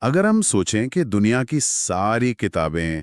अगर हम सोचें कि दुनिया की सारी किताबें,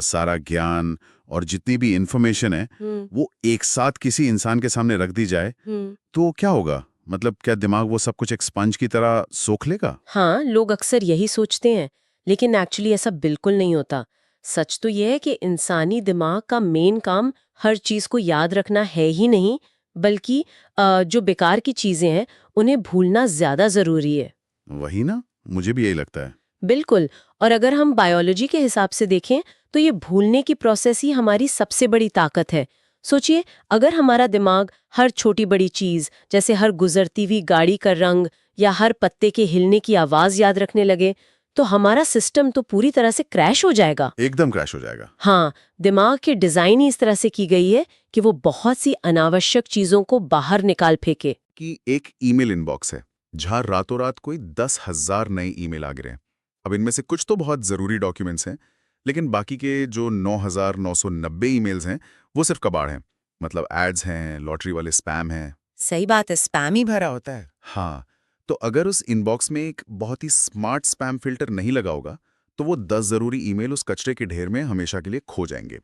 सारा ज्ञान और जितनी भी इंफॉर्मेशन है, हम्म। वो एक साथ किसी इंसान के सामने रख दी जाए, हम्म। तो क्या होगा? मतलब क्या दिमाग वो सब कुछ एक स्पंज की तरह सोख लेगा? हाँ, लोग अक्सर यही सोचते हैं, लेकिन एक्चुअली ऐसा बिल्कुल नहीं होता। सच तो यह है कि इंसानी दिमाग का मेन काम हर चीज को याद रखना है ही नहीं, बल्कि जो बेकार की चीजें हैं उन्हें भूलना ज्यादा जरूरी है। वही ना, मुझे भी यही लगता है। बिल्कुल। और अगर हम बायोलॉजी के हिसाब से देखें तो ये भूलने की प्रोसेस ही हमारी सबसे बड़ी ताकत है। सोचिए, अगर हमारा दिमाग हर छोटी बड़ी चीज, जैसे हर गुजरती हुई गाड़ी का रंग या हर पत्ते के हिलने की आवाज याद रखने लगे, तो हमारा सिस्टम तो पूरी तरह से क्रैश हो जाएगा। एकदम क्रैश हो जाएगा। हाँ, दिमाग की डिजाइन ही इस तरह से की गई है कि वो बहुत सी अनावश्यक चीजों को बाहर निकाल फेंके। कि एक ईमेल इनबॉक्स है जहां रातों रात कोई 10,000 नए ईमेल आ गए हैं। अब इनमें से कुछ तो बहुत ज़रूरी डॉक्यूमेंट्स हैं, लेकिन बाकी के जो 9,990 ईमेल्स हैं, वो सिर्फ कबाड़ हैं। मतलब एड्स हैं, लॉटरी वाले स्पैम हैं। सही बात है, स्पैम ही भरा होता है। हाँ, तो अगर उस इनबॉक्स में एक बहुत ही स्मार्ट स्पैम फिल्टर नहीं लगा होगा, तो वो 10 ज़रूरी ईमेल उस कचरे के ढेर में हमेशा के लिए खो जाएंगे।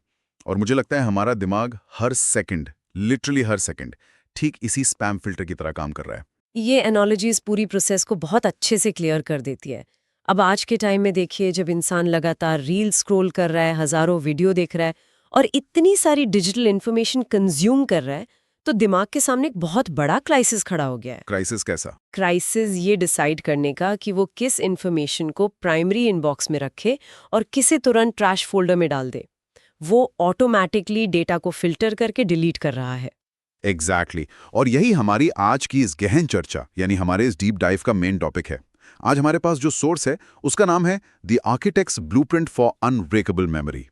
और मुझे लगता है हमारा दिमाग हर सेकंड, लिटरली हर सेकंड, ठीक इसी स्पैम फिल्टर की तरह काम कर रहा है। ये एनालॉजीज पूरी प्रोसेस को बहुत अच्छे से क्लियर कर देती है। अब आज के टाइम में देखिए, जब इंसान लगातार रील स्क्रॉल कर रहा है, हजारों वीडियो देख रहा है और इतनी सारी डिजिटल इन्फॉर्मेशन कंज्यूम कर रहा है, तो दिमाग के सामने एक बहुत बड़ा क्राइसिस खड़ा हो गया है। क्राइसिस कैसा? क्राइसिस ये डिसाइड करने का कि वो किस इन्फॉर्मेशन को प्राइमरी इनबॉक्स में रखे और किसे तुरंत ट्रैश फोल्डर में डाल दे। वो ऑटोमेटिकली डेटा को फिल्टर करके डिलीट कर रहा है। एग्जैक्टली और यही हमारी आज की इस गहन चर्चा, यानी हमारे इस डीप डाइव का मेन टॉपिक है। आज हमारे पास जो सोर्स है, उसका नाम है the architects blueprint for unbreakable memory.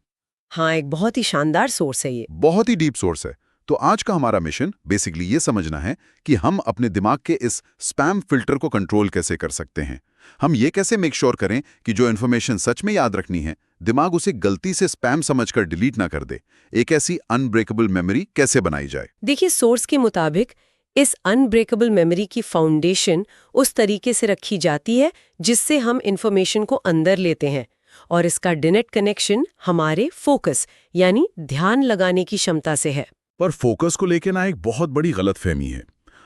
हाँ, एक बहुत ही शानदार सोर्स है ये। बहुत ही डीप सोर्स है। तो आज का हमारा मिशन बेसिकली ये समझना है कि हम अपने दिमाग के इस स्पैम फिल्टर को कंट्रोल कैसे कर सकते हैं। हम ये कैसे मेक श्योर करें कि जो इन्फॉर्मेशन सच में याद रखनी है, दिमाग उसे गलती से स्पैम समझकर डिलीट ना कर दे। एक ऐसी अनब्रेकेबल मेमोरी कैसे बनाई जाए? देखिए, सोर्स के मुताबिक इस अनब्रेकेबल मेमोरी की फाउंडेशन उस तरीके से रखी जाती है जिससे हम इंफॉर्मेशन को अंदर लेते हैं, और इसका डायरेक्ट कनेक्शन हमारे फोकस यानी ध्यान लगाने की क्षमता से है। पर फोकस को लेकर ना एक बहुत बड़ी गलतफहमी है।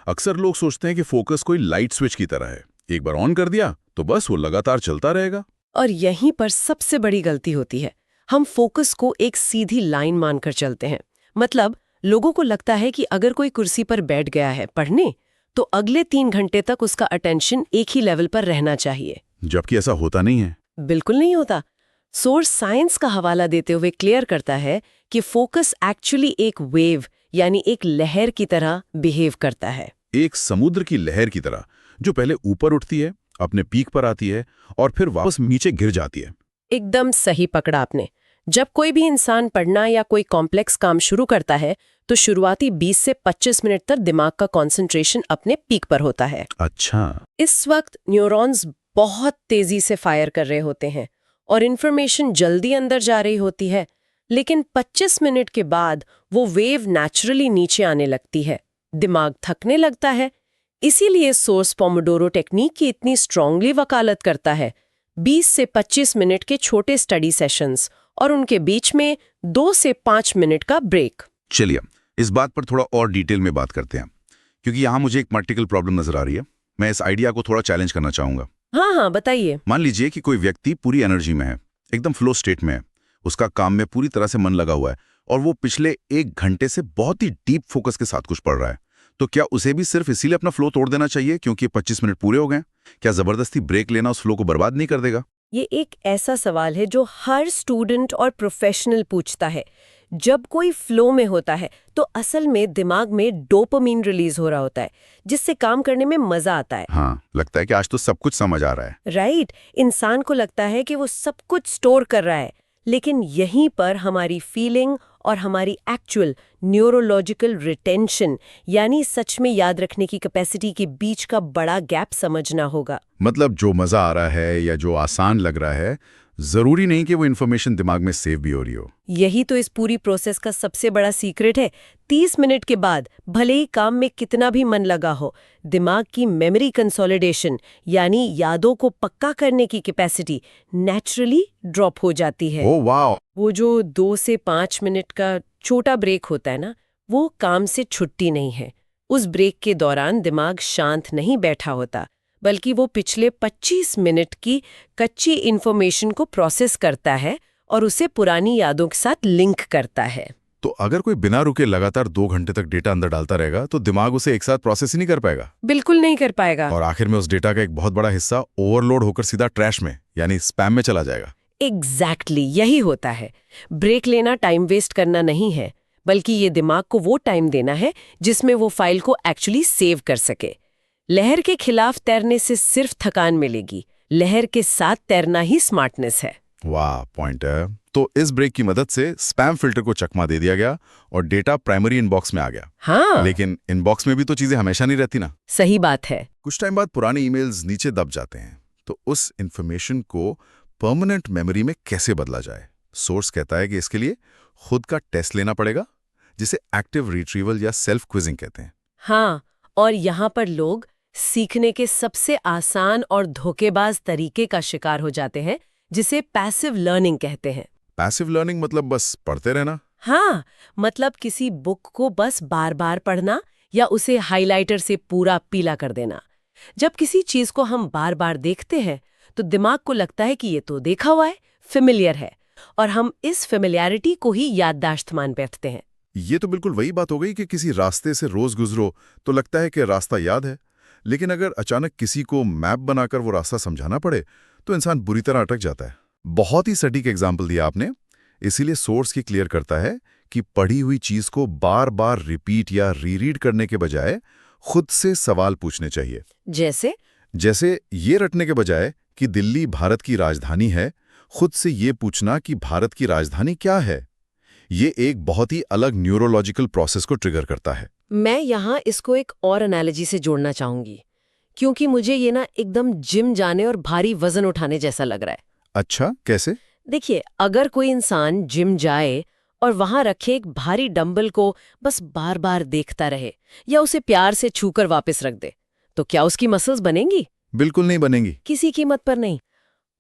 अक्सर लोग सोचते हैं कि फोकस कोई लाइट स्विच की तरह है, एक बार ऑन कर दिया तो बस वो लगातार चलता रहेगा। और यहीं पर सबसे बड़ी गलती होती है। हम फोकस को एक सीधी लाइन मानकर चलते हैं। मतलब, लोगों को लगता है कि अगर कोई कुर्सी पर बैठ गया है पढ़ने, तो अगले 3 घंटे तक उसका अटेंशन एक ही लेवल पर रहना चाहिए। जबकि ऐसा होता नहीं है। बिल्कुल नहीं होता। सोर्स साइंस का हवाला देते हुए क्लियर करता है कि फोकस एक्चुअली एक वेव यानी एक लहर की तरह बिहेव करता है। एक समुद्र की लहर की तरह, जो पहले ऊपर उठती है, अपने पीक पर आती है और फिर वापस नीचे गिर जाती है। एकदम सही पकड़ा आपने। जब कोई भी इंसान पढ़ना या कोई कॉम्प्लेक्स काम शुरू करता है, तो शुरुआती 20 से 25 मिनट तक दिमाग का कंसंट्रेशन अपने पीक पर होता है। अच्छा। इस वक्त न्यूरॉन्स बहुत तेजी से फायर कर रहे होते हैं और इन्फॉर्मेशन जल्दी अंदर जा रही होती है, लेकिन 25 मिनट के बाद वो वेव नेचुरली नीचे आने लगती है। दिमाग थकने लगता है। इसीलिए सोर्स पोमोडोरो टेक्निक की इतनी स्ट्रांगली वकालत करता है। 20 से 25 मिनट के छोटे स्टडी सेशंस और उनके बीच में 2 से 5 मिनट का ब्रेक। चलिए, इस बात पर थोड़ा और डिटेल में बात करते हैं, क्योंकि यहाँ मुझे एक प्रैक्टिकल प्रॉब्लम नजर आ रही है। मैं इस आइडिया को थोड़ा चैलेंज करना चाहूंगा। हाँ हाँ, बताइए। मान लीजिए कि कोई व्यक्ति पूरी एनर्जी में है, एकदम फ्लो स्टेट में है, उसका काम में पूरी तरह से मन लगा हुआ है और वो पिछले 1 घंटे से बहुत ही डीप फोकस के साथ कुछ पढ़ रहा है। तो क्या उसे भी सिर्फ इसीलिए अपना फ्लो तोड़ देना चाहिए क्योंकि 25 मिनट पूरे हो गए? क्या जबरदस्ती ब्रेक लेना उस फ्लो को बर्बाद नहीं कर देगा? ये एक ऐसा सवाल है जो हर स्टूडेंट और प्रोफेशनल पूछता है। जब कोई फ्लो में होता है तो असल में दिमाग में डोपामीन रिलीज हो रहा होता है, जिससे काम करने में मजा आता है। हाँ, लगता है कि आज तो सब कुछ समझ आ रहा है। राइट। इंसान को लगता है कि वो सब कुछ स्टोर कर रहा है, लेकिन यहीं पर हमारी फीलिंग और हमारी एक्चुअल न्यूरोलॉजिकल रिटेंशन यानी सच में याद रखने की कैपेसिटी के बीच का बड़ा गैप समझना होगा। मतलब जो मजा आ रहा है या जो आसान लग रहा है, जरूरी नहीं कि वो इन्फॉर्मेशन दिमाग में सेव भी हो रही हो। यही तो इस पूरी प्रोसेस का सबसे बड़ा सीक्रेट है। 30 मिनट के बाद भले ही काम में कितना भी मन लगा हो, दिमाग की मेमोरी कंसोलिडेशन यानी यादों को पक्का करने की कैपेसिटी नेचुरली ड्रॉप हो जाती है। ओह वाह। वो जो 2 से 5 मिनट का छोटा ब्रेक होता है ना, वो काम से छुट्टी नहीं है। उस ब्रेक के दौरान दिमाग शांत नहीं बैठा होता, बल्कि वो पिछले 25 मिनट की कच्ची इन्फॉर्मेशन को प्रोसेस करता है और उसे पुरानी यादों के साथ लिंक करता है। तो अगर कोई बिना रुके लगातार 2 घंटे तक डेटा अंदर डालता रहेगा तो दिमाग उसे एक साथ प्रोसेस ही नहीं कर पाएगा। बिल्कुल नहीं कर पाएगा। और आखिर में उस डेटा का एक बहुत बड़ा हिस्सा ओवरलोड होकर सीधा ट्रैश में यानी स्पैम में चला जाएगा। एग्जैक्टली यही होता है। ब्रेक लेना टाइम वेस्ट करना नहीं है, बल्कि ये दिमाग को वो टाइम देना है जिसमें वो फाइल को एक्चुअली सेव कर सके। लहर के खिलाफ तैरने से सिर्फ थकान मिलेगी, लहर के साथ तैरना ही स्मार्टनेस है। वाह, पॉइंट है। तो इस ब्रेक की मदद से स्पैम फिल्टर को चकमा दे दिया गया और डेटा प्राइमरी इनबॉक्स में आ गया। हाँ, लेकिन इनबॉक्स में भी तो चीजें हमेशा नहीं रहती ना। सही बात है। कुछ टाइम बाद पुराने ईमेल्स नीचे दब जाते हैं, तो उस इंफॉर्मेशन को परमानेंट मेमोरी में कैसे बदला जाए? सोर्स कहता है कि इसके लिए खुद का टेस्ट लेना पड़ेगा, जिसे एक्टिव रिट्रीवल या सेल्फ क्विजिंग कहते हैं। हाँ, और यहाँ पर लोग सीखने के सबसे आसान और धोखेबाज तरीके का शिकार हो जाते हैं, जिसे पैसिव लर्निंग कहते हैं। पैसिव लर्निंग मतलब बस पढ़ते रहना? हाँ, मतलब किसी बुक को बस बार बार पढ़ना या उसे हाइलाइटर से पूरा पीला कर देना। जब किसी चीज को हम बार बार देखते हैं तो दिमाग को लगता है कि ये तो देखा हुआ है, फेमिलियर है, और हम इस फेमिलियरिटी को ही याददाश्त मान बैठते हैं। ये तो बिल्कुल वही बात हो गई कि किसी रास्ते से रोज गुजरो तो लगता है कि रास्ता याद है, लेकिन अगर अचानक किसी को मैप बनाकर वो रास्ता समझाना पड़े तो इंसान बुरी तरह अटक जाता है। बहुत ही सटीक एग्जाम्पल दिया आपने। इसीलिए सोर्स की क्लियर करता है कि पढ़ी हुई चीज को बार बार रिपीट या रीरीड करने के बजाय खुद से सवाल पूछने चाहिए। जैसे ये रटने के बजाय कि दिल्ली भारत की राजधानी है, खुद से ये पूछना कि भारत की राजधानी क्या है। ये एक बहुत ही अलग न्यूरोलॉजिकल प्रोसेस को ट्रिगर करता है। मैं यहाँ इसको एक और एनालॉजी से जोड़ना चाहूंगी, क्योंकि मुझे ये ना एकदम जिम जाने और भारी वजन उठाने जैसा लग रहा है। अच्छा, कैसे? देखिए, अगर कोई इंसान जिम जाए और वहां रखे एक भारी डंबल को बस बार बार देखता रहे या उसे प्यार से छूकर वापस रख दे, तो क्या उसकी मसल्स बनेंगी? बिल्कुल नहीं बनेंगी। किसी कीमत पर नहीं।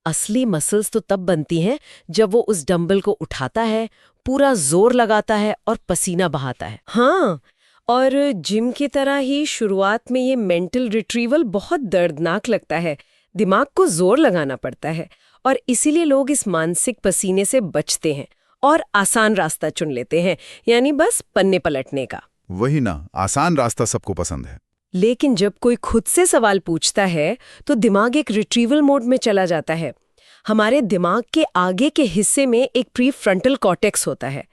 असली मसल्स तो तब बनती हैं जब वो उस डंबल को उठाता है, पूरा जोर लगाता है और पसीना बहाता है। हाँ, और जिम की तरह ही शुरुआत में ये मेंटल रिट्रीवल बहुत दर्दनाक लगता है। दिमाग को जोर लगाना पड़ता है और इसीलिए लोग इस मानसिक पसीने से बचते हैं और आसान रास्ता चुन लेते हैं, यानी बस पन्ने पलटने का। वही ना, आसान रास्ता सबको पसंद है। लेकिन जब कोई खुद से सवाल पूछता है तो दिमाग एक रिट्रीवल मोड में चला जाता है। हमारे दिमाग के आगे के हिस्से में एक प्रीफ्रंटल कॉर्टेक्स होता है।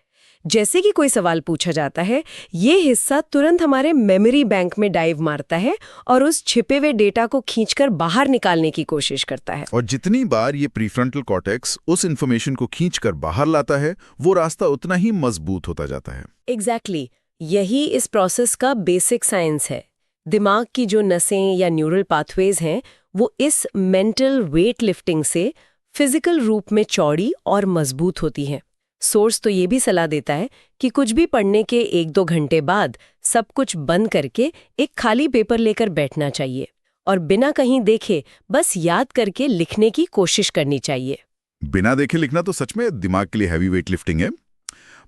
जैसे कि कोई सवाल पूछा जाता है, ये हिस्सा तुरंत हमारे मेमोरी बैंक में डाइव मारता है और उस छिपे हुए डेटा को खींचकर बाहर निकालने की कोशिश करता है। और जितनी बार ये प्रीफ्रंटल कॉर्टेक्स उस इन्फॉर्मेशन को खींचकर बाहर लाता है, वो रास्ता उतना ही मजबूत होता जाता है। एग्जैक्टली, यही इस प्रोसेस का बेसिक साइंस है। दिमाग की जो नसें या न्यूरल पाथवेज हैं, वो इस मेंटल वेट लिफ्टिंग से फिजिकल रूप में चौड़ी और मजबूत होती हैं। सोर्स तो ये भी सलाह देता है कि कुछ भी पढ़ने के 1-2 घंटे बाद सब कुछ बंद करके एक खाली पेपर लेकर बैठना चाहिए और बिना कहीं देखे बस याद करके लिखने की कोशिश करनी चाहिए। बिना देखे लिखना तो सच में दिमाग के लिए हैवी वेट लिफ्टिंग है।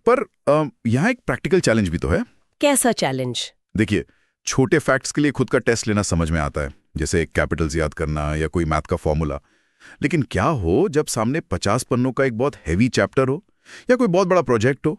पर यहाँ एक प्रैक्टिकल चैलेंज भी तो है। कैसा चैलेंज? देखिए, छोटे फैक्ट्स के लिए खुद का टेस्ट लेना समझ में आता है, जैसे कैपिटल्स याद करना या कोई मैथ का फॉर्मूला। लेकिन क्या हो जब सामने 50 पन्नों का एक बहुत हैवी चैप्टर हो या कोई बहुत बड़ा प्रोजेक्ट हो?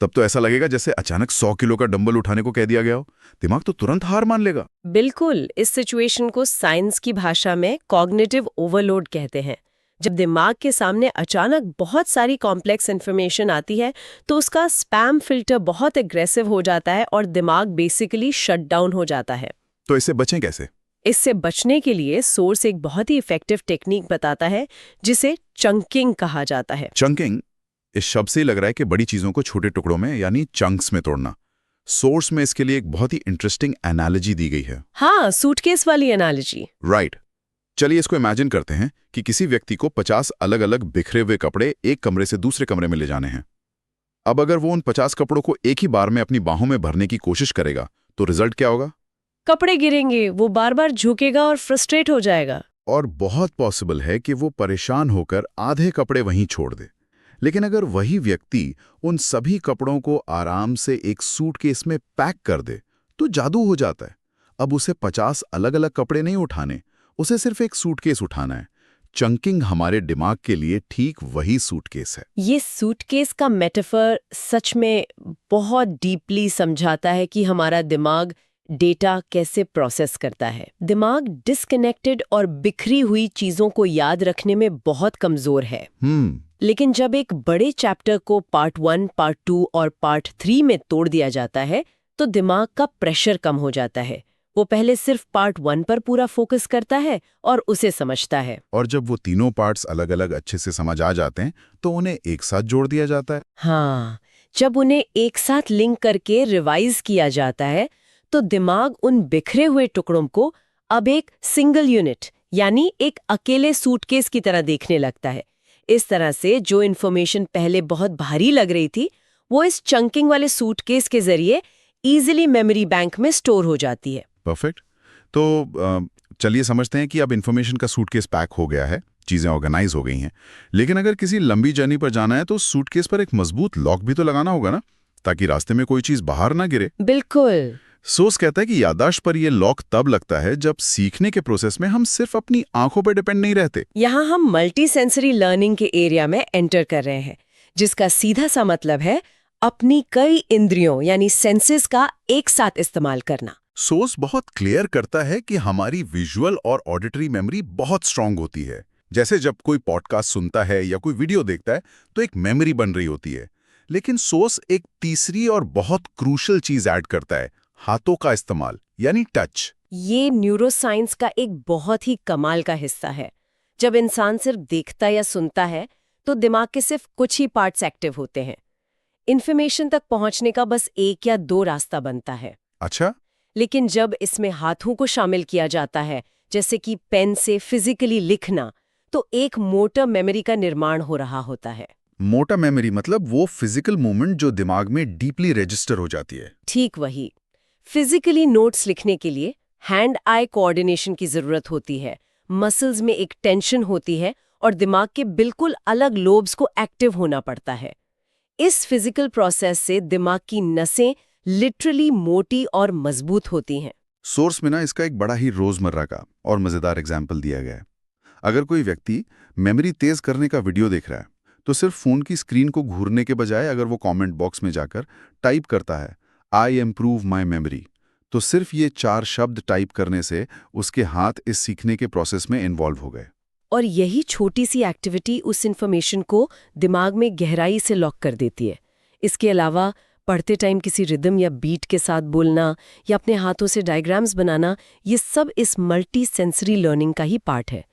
तब तो ऐसा लगेगा जैसे अचानक 100 किलो का डंबल उठाने को कह दिया गया हो। दिमाग तो तुरंत हार मान लेगा। बिल्कुल, इस सिचुएशन को साइंस की भाषा में कॉग्निटिव ओवरलोड कहते हैं। जब दिमाग के सामने अचानक बहुत सारी कॉम्प्लेक्स इन्फॉर्मेशन आती है तो उसका स्पैम फिल्टर बहुत एग्रेसिव हो जाता है और दिमाग बेसिकली शट डाउन हो जाता है। तो इससे बचें कैसे? इससे बचने के लिए सोर्स एक बहुत ही इफेक्टिव टेक्निक बताता है जिसे चंकिंग कहा जाता है। चंकिंग, इस शब्द से लग रहा है कि बड़ी चीजों को छोटे टुकड़ों में यानी चंक्स में तोड़ना। सोर्स में इसके लिए एक बहुत ही इंटरेस्टिंग एनालॉजी दी गई है। हाँ, सूटकेस वाली एनालॉजी। राइट। चलिए इसको इमेजिन करते हैं कि किसी व्यक्ति को 50 अलग अलग बिखरे हुए कपड़े एक कमरे से दूसरे कमरे में ले जाने हैं। अब अगर वो उन 50 कपड़ों को एक ही बार में अपनी बाहों में भरने की कोशिश करेगा तो रिजल्ट क्या होगा? कपड़े गिरेंगे, वो बार बार झुकेगा और फ्रस्ट्रेट हो जाएगा। और बहुत पॉसिबल है कि वो परेशान होकर आधे कपड़े वहीं छोड़ दे। लेकिन अगर वही व्यक्ति उन सभी कपड़ों को आराम से एक सूटकेस में पैक कर दे तो जादू हो जाता है। अब उसे 50 अलग अलग कपड़े नहीं उठाने, उसे सिर्फ एक सूटकेस उठाना है। चंकिंग हमारे दिमाग के लिए ठीक वही सूटकेस है। ये सूटकेस का मेटाफर सच में बहुत डीपली समझाता है कि हमारा दिमाग डेटा कैसे प्रोसेस करता है। दिमाग डिस्कनेक्टेड और बिखरी हुई चीजों को याद रखने में बहुत कमजोर है। लेकिन जब एक बड़े चैप्टर को पार्ट 1, पार्ट 2 और पार्ट 3 में तोड़ दिया जाता है तो दिमाग का प्रेशर कम हो जाता है। वो पहले सिर्फ पार्ट 1 पर पूरा फोकस करता है और उसे समझता है। और जब वो तीनों पार्ट्स अलग अलग अच्छे से समझ आ जाते हैं तो उन्हें एक साथ जोड़ दिया जाता है। हाँ, जब उन्हें एक साथ लिंक करके रिवाइज किया जाता है तो दिमाग उन बिखरे हुए टुकड़ों को अब एक सिंगल यूनिट यानी एक अकेले सूटकेस की तरह देखने लगता है। इस तरह से जो इन्फॉर्मेशन पहले बहुत भारी लग रही थी वो इस चंकिंग वाले सूटकेस के जरिए इजीली मेमोरी बैंक में स्टोर हो जाती है। परफेक्ट। तो चलिए समझते हैं कि अब इन्फॉर्मेशन का सूटकेस पैक हो गया है, चीजें ऑर्गेनाइज हो गई हैं। लेकिन अगर किसी लंबी जर्नी पर जाना है तो सूटकेस पर एक मजबूत लॉक भी तो लगाना होगा ना, ताकि रास्ते में कोई चीज बाहर ना गिरे। बिल्कुल। सोस कहता है कि याददाश्त पर यह लॉक तब लगता है जब सीखने के प्रोसेस में हम सिर्फ अपनी आंखों पर डिपेंड नहीं रहते। यहाँ हम मल्टी सेंसरी लर्निंग के एरिया में एंटर कर रहे हैं, जिसका सीधा सा मतलब है अपनी कई इंद्रियों यानी सेंसेस का एक साथ इस्तेमाल करना। सोस बहुत क्लियर करता है कि हमारी विजुअल और ऑडिटरी मेमोरी बहुत स्ट्रांग होती है। जैसे जब कोई पॉडकास्ट सुनता है या कोई वीडियो देखता है तो एक मेमोरी बन रही होती है। लेकिन सोस एक तीसरी और बहुत क्रूशल चीज ऐड करता है, हाथों का इस्तेमाल यानी टच। ये न्यूरोसाइंस का एक बहुत ही कमाल का हिस्सा है। जब इंसान सिर्फ देखता या सुनता है तो दिमाग के सिर्फ कुछ ही पार्ट्स एक्टिव होते हैं। इन्फॉर्मेशन तक पहुंचने का बस 1 या 2 रास्ता बनता है। अच्छा। लेकिन जब इसमें हाथों को शामिल किया जाता है, जैसे कि पेन से फिजिकली लिखना, तो एक मोटर मेमोरी का निर्माण हो रहा होता है। मोटा मेमोरी मतलब वो फिजिकल मूवमेंट जो दिमाग में डीपली रजिस्टर हो जाती है। ठीक वही। फिजिकली नोट्स लिखने के लिए हैंड आई कोऑर्डिनेशन की जरूरत होती है, मसल्स में एक टेंशन होती है और दिमाग के बिल्कुल अलग लोब्स को एक्टिव होना पड़ता है। इस फिजिकल प्रोसेस से दिमाग की नसें लिटरली मोटी और मजबूत होती हैं। सोर्स में ना इसका एक बड़ा ही रोजमर्रा का और मजेदार एग्जाम्पल दिया गया है। अगर कोई व्यक्ति मेमोरी तेज करने का वीडियो देख रहा है तो सिर्फ फोन की स्क्रीन को घूरने के बजाय अगर वो कमेंट बॉक्स में जाकर टाइप करता है आई इम्प्रूव माई मेमोरी, तो सिर्फ ये 4 शब्द टाइप करने से उसके हाथ इस सीखने के प्रोसेस में इन्वॉल्व हो गए। और यही छोटी सी एक्टिविटी उस इन्फॉर्मेशन को दिमाग में गहराई से लॉक कर देती है। इसके अलावा पढ़ते टाइम किसी रिदम या बीट के साथ बोलना या अपने हाथों से डायग्राम्स बनाना, ये सब इस मल्टी सेंसरी लर्निंग का ही पार्ट है।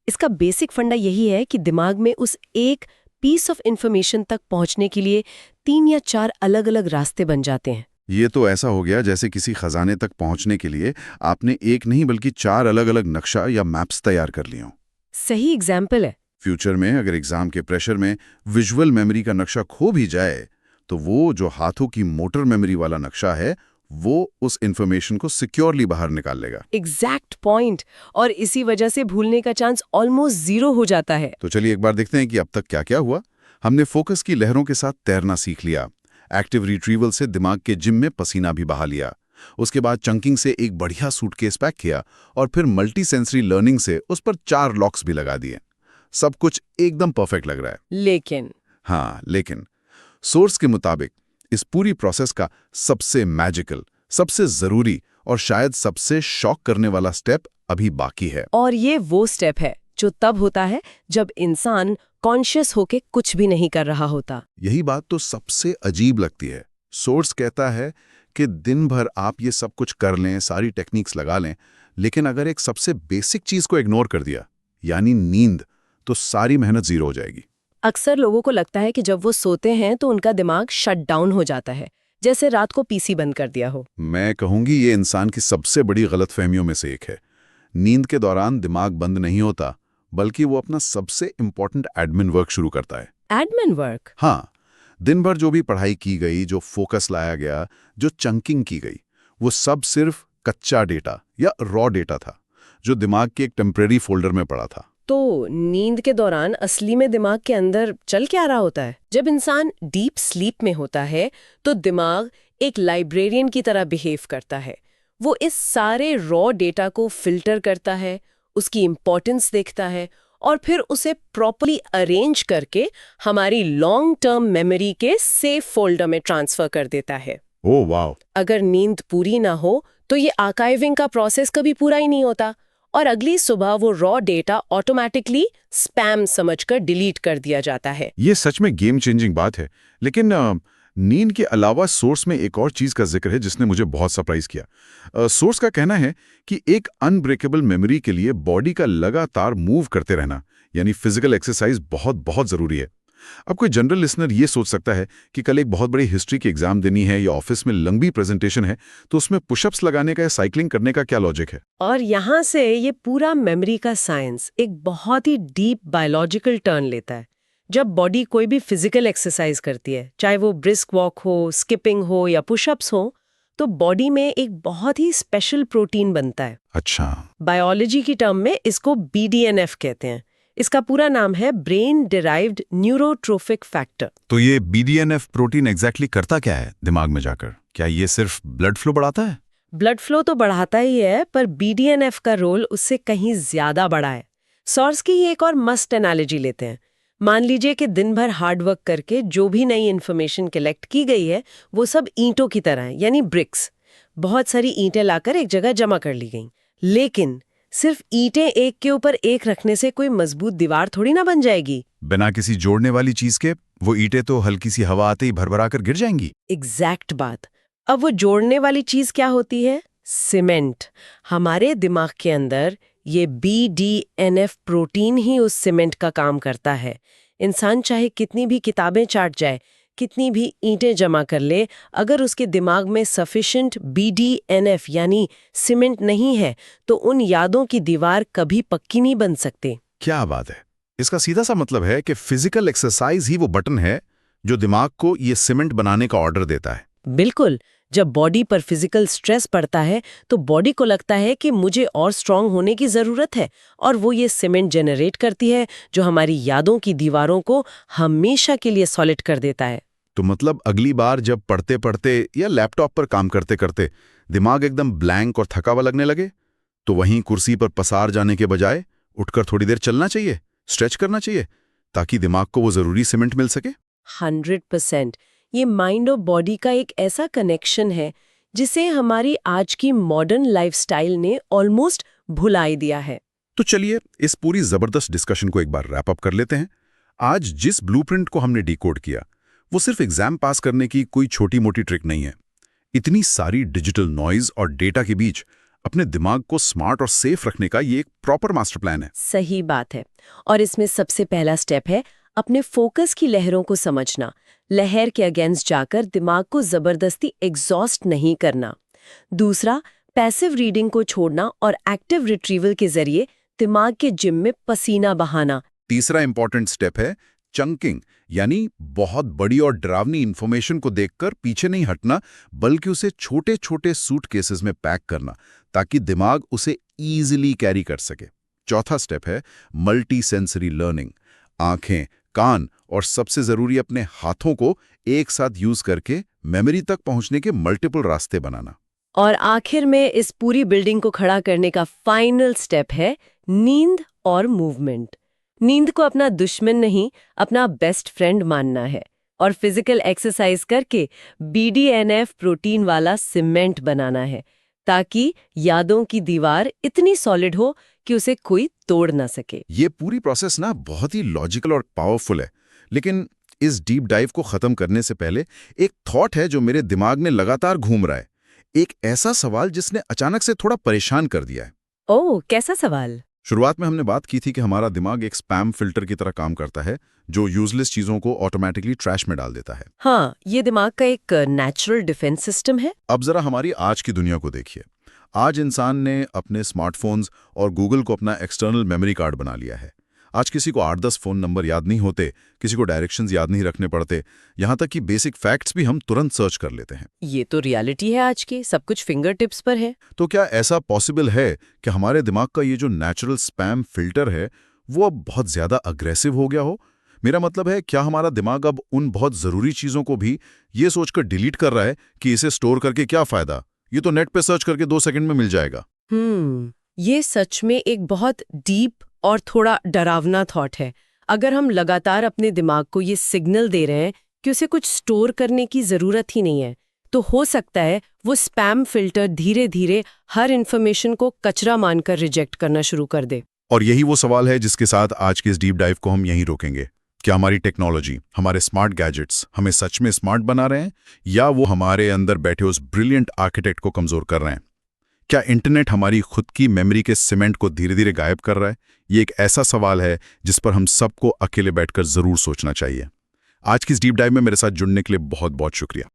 इसका बेसिक फंडा यही है कि दिमाग में उस एक पीस ऑफ इन्फॉर्मेशन तक पहुंचने के लिए 3 या 4 अलग अलग रास्ते बन जाते हैं। ये तो ऐसा हो गया जैसे किसी खजाने तक पहुंचने के लिए आपने एक नहीं बल्कि 4 अलग अलग नक्शा या मैप्स तैयार कर लिए हों। सही एग्जाम्पल है। फ्यूचर में अगर एग्जाम के प्रेशर में विजुअल मेमोरी का नक्शा खो भी जाए तो वो जो हाथों की मोटर मेमोरी वाला नक्शा है वो उस इंफॉर्मेशन को सिक्योरली बाहर निकाल लेगा। Exact point. और इसी वजह से भूलने का चांस ऑलमोस्ट 0 हो जाता है। तो चलिए एक बार देखते हैं कि अब तक क्या क्या हुआ। हमने फोकस की लहरों के साथ तैरना सीख लिया, एक्टिव रिट्रीवल से दिमाग के जिम में पसीना भी बहा लिया, उसके बाद चंकिंग से एक बढ़िया सूटकेस पैक किया और फिर मल्टी सेंसरी लर्निंग से उस पर 4 लॉक्स भी लगा दिए। सब कुछ एकदम परफेक्ट लग रहा है। लेकिन सोर्स के मुताबिक इस पूरी प्रोसेस का सबसे मैजिकल, सबसे जरूरी और शायद सबसे शॉक करने वाला स्टेप अभी बाकी है। और ये वो स्टेप है जो तब होता है जब इंसान कॉन्शियस होके कुछ भी नहीं कर रहा होता। यही बात तो सबसे अजीब लगती है। सोर्स कहता है कि दिन भर आप ये सब कुछ कर लें, सारी टेक्निक्स लगा लें, लेकिन अगर एक सबसे बेसिक चीज को इग्नोर कर दिया यानी नींद, तो सारी मेहनत 0 हो जाएगी। अक्सर लोगों को लगता है कि जब वो सोते हैं तो उनका दिमाग शट डाउन हो जाता है, जैसे रात को पीसी बंद कर दिया हो। मैं कहूंगी ये इंसान की सबसे बड़ी गलतफहमियों में से एक है। नींद के दौरान दिमाग बंद नहीं होता, बल्कि वो अपना सबसे इम्पोर्टेंट एडमिन वर्क शुरू करता है। Admin work? हाँ, दिन भर जो भी पढ़ाई की गई, जो फोकस लाया गया, जो चंकिंग की गई, वो सब सिर्फ कच्चा डेटा या रॉ डेटा था, जो दिमाग के एक टेम्परेरी फोल्डर में पड़ा था। तो नींद के दौरान असली में दिमाग के अंदर चल क्या रहा होता है? जब इंसान डीप स्लीप में होता है तो दिमाग एक लाइब्रेरियन की तरह बिहेव करता है। वो इस सारे रॉ डेटा को फिल्टर करता है, उसकी इंपॉर्टेंस देखता है और फिर उसे प्रॉपर्ली अरेंज करके हमारी लॉन्ग टर्म मेमोरी के सेफ फोल्डर में ट्रांसफर कर देता है। ओह वाह! अगर नींद पूरी ना हो तो ये आर्काइविंग का प्रोसेस कभी पूरा ही नहीं होता और अगली सुबह वो रॉ डेटा ऑटोमेटिकली स्पैम समझकर डिलीट कर दिया जाता है। ये सच में गेम चेंजिंग बात है। लेकिन नींद के अलावा सोर्स में एक और चीज का जिक्र है जिसने मुझे बहुत सरप्राइज किया। सोर्स का कहना है कि एक अनब्रेकेबल मेमोरी के लिए बॉडी का लगातार मूव करते रहना, यानी फिजिकल एक्सरसाइज बहुत बहुत जरूरी है। अब कोई जनरल लिसनर ये सोच सकता है कि कल एक बहुत बड़ी हिस्ट्री की एग्जाम देनी है या ऑफिस में लंबी प्रेजेंटेशन है, तो उसमें पुशअप्स लगाने का या साइकिलिंग करने का क्या लॉजिक है? और यहाँ से ये पूरा मेमोरी का साइंस एक बहुत ही डीप बायोलॉजिकल टर्न लेता है। जब बॉडी कोई भी फिजिकल एक्सरसाइज करती है, चाहे वो ब्रिस्क वॉक हो, स्किपिंग हो या पुशअप्स हो, तो बॉडी में एक बहुत ही स्पेशल प्रोटीन बनता है। अच्छा। बायोलॉजी की टर्म में इसको BDNF कहते हैं। इसका पूरा नाम है ब्रेन डिराइव्ड न्यूरोट्रोफिक फैक्टर। तो ये BDNF प्रोटीन एग्जैक्टली करता क्या है दिमाग में जाकर? क्या ये सिर्फ ब्लड फ्लो बढ़ाता है? ब्लड फ्लो तो बढ़ाता ही है, पर BDNF का रोल उससे कहीं ज्यादा बड़ा है। सॉर्स की एक और मस्त एनालॉजी लेते हैं। मान लीजिए कि दिन भर हार्डवर्क करके जो भी नई इन्फॉर्मेशन कलेक्ट की गई है वो सब ईंटों की तरह है, यानी ब्रिक्स। बहुत सारी ईंटें लाकर एक जगह जमा कर ली गई, लेकिन सिर्फ ईंटें एक के ऊपर एक रखने से कोई मजबूत दीवार थोड़ी ना बन जाएगी। बिना किसी जोड़ने वाली चीज के वो ईंटें तो हल्की सी हवा आते ही भरभरा कर गिर जाएंगी। एग्जैक्ट बात। अब वो जोड़ने वाली चीज क्या होती है? सीमेंट। हमारे दिमाग के अंदर ये BDNF प्रोटीन ही उस सीमेंट का काम करता है। इंसान चाहे कितनी भी किताबें चाट जाए, कितनी भी ईंटें जमा कर ले, अगर उसके दिमाग में सफिशिएंट BDNF यानी सीमेंट नहीं है तो उन यादों की दीवार कभी पक्की नहीं बन सकती। क्या बात है! इसका सीधा सा मतलब है कि फिजिकल एक्सरसाइज ही वो बटन है जो दिमाग को ये सीमेंट बनाने का ऑर्डर देता है। बिल्कुल। जब बॉडी पर फिजिकल स्ट्रेस पड़ता है तो बॉडी को लगता है कि मुझे और स्ट्रांग होने की जरूरत है, और वो ये सीमेंट जनरेट करती है जो हमारी यादों की दीवारों को हमेशा के लिए सॉलिड कर देता है। तो मतलब अगली बार जब पढ़ते पढ़ते या लैपटॉप पर काम करते करते दिमाग एकदम ब्लैंक और थका हुआ लगने लगे, तो वहीं कुर्सी पर पसार जाने के बजाय उठकर थोड़ी देर चलना चाहिए, स्ट्रेच करना चाहिए, ताकि दिमाग को वो जरूरी सीमेंट मिल सके। 100%। ये माइंड और बॉडी का एक ऐसा कनेक्शन है जिसे हमारी आज की मॉडर्न लाइफस्टाइल ने ऑलमोस्ट भुला ही दिया है। तो चलिए इस पूरी जबरदस्त डिस्कशन को एक बार रैप अप कर लेते हैं। आज जिस ब्लूप्रिंट को हमने डिकोड किया वो सिर्फ एग्जाम पास करने की कोई छोटी मोटी ट्रिक नहीं है। इतनी सारी डिजिटल नॉइज और डेटा के बीच अपने दिमाग को स्मार्ट और सेफ रखने का ये एक प्रॉपर मास्टर प्लान है। सही बात है। और इसमें सबसे पहला स्टेप है अपने फोकस की लहरों को समझना। लहर के अगेंस्ट जाकर दिमाग को जबरदस्ती एग्जॉस्ट नहीं करना। दूसरा, पैसिव रीडिंग को छोड़ना और एक्टिव रिट्रीवल के जरिए दिमाग के जिम में पसीना बहाना। तीसरा इंपॉर्टेंट स्टेप है चंकिंग, यानी बहुत बड़ी और डरावनी इंफॉर्मेशन को देखकर पीछे नहीं हटना, बल्कि उसे छोटे छोटे सूटकेसेस में पैक करना ताकि दिमाग उसे ईजिली कैरी कर सके। चौथा स्टेप है मल्टी सेंसरी लर्निंग। आंखें, कान और सबसे जरूरी अपने हाथों को एक साथ यूज करके मेमोरी तक पहुंचने के मल्टीपल रास्ते बनाना। और आखिर में इस पूरी बिल्डिंग को खड़ा करने का फाइनल स्टेप है नींद और मूवमेंट। नींद को अपना दुश्मन नहीं, अपना बेस्ट फ्रेंड मानना है और फिजिकल एक्सरसाइज करके BDNF प्रोटीन वाला सीमेंट बनाना है ताकि यादों की दीवार इतनी सॉलिड हो कि उसे कोई तोड़ ना सके। ये पूरी प्रोसेस ना बहुत ही लॉजिकल और पावरफुल है, लेकिन इस डीप डाइव को खत्म करने से पहले एक थॉट है जो मेरे दिमाग में लगातार घूम रहा है। एक ऐसा सवाल जिसने अचानक से थोड़ा परेशान कर दिया है। ओह, कैसा सवाल? शुरुआत में हमने बात की थी कि हमारा दिमाग एक स्पैम फिल्टर की तरह काम करता है जो यूजलेस चीजों को ऑटोमेटिकली ट्रैश में डाल देता है। हाँ, ये दिमाग का एक नेचुरल डिफेंस सिस्टम है। अब जरा हमारी आज की दुनिया को देखिए। आज इंसान ने अपने स्मार्टफोन्स और गूगल को अपना एक्सटर्नल मेमोरी कार्ड बना लिया है। आज किसी को 8-10 फ़ोन नंबर याद नहीं होते, किसी को डायरेक्शंस याद नहीं रखने पड़ते, यहाँ तक कि बेसिक फैक्ट्स भी हम तुरंत सर्च कर लेते हैं। ये तो रियलिटी है आज की, सब कुछ फिंगर टिप्स पर है। तो क्या ऐसा पॉसिबल है कि हमारे दिमाग का ये जो नेचुरल स्पैम फिल्टर है वो अब बहुत ज़्यादा अग्रेसिव हो गया हो? मेरा मतलब है, क्या हमारा दिमाग अब उन बहुत ज़रूरी चीज़ों को भी ये सोचकर डिलीट कर रहा है कि इसे स्टोर करके क्या फ़ायदा, ये तो नेट पे सर्च करके 2 सेकंड में मिल जाएगा। ये सच में एक बहुत डीप और थोड़ा डरावना थॉट है। अगर हम लगातार अपने दिमाग को ये सिग्नल दे रहे हैं कि उसे कुछ स्टोर करने की ज़रूरत ही नहीं है, तो हो सकता है वो स्पैम फिल्टर धीरे धीरे हर इन्फॉर्मेशन को कचरा मानकर रिजेक्ट करना शुरू कर दे। और यही वो सवाल है जिसके साथ आज के इस डीप डाइव को हम यहीं रोकेंगे। क्या हमारी टेक्नोलॉजी, हमारे स्मार्ट गैजेट्स हमें सच में स्मार्ट बना रहे हैं, या वो हमारे अंदर बैठे उस ब्रिलियंट आर्किटेक्ट को कमज़ोर कर रहे हैं? क्या इंटरनेट हमारी खुद की मेमोरी के सीमेंट को धीरे धीरे गायब कर रहा है? ये एक ऐसा सवाल है जिस पर हम सबको अकेले बैठकर ज़रूर सोचना चाहिए। आज की इस डीप डाइव में मेरे साथ जुड़ने के लिए बहुत बहुत शुक्रिया।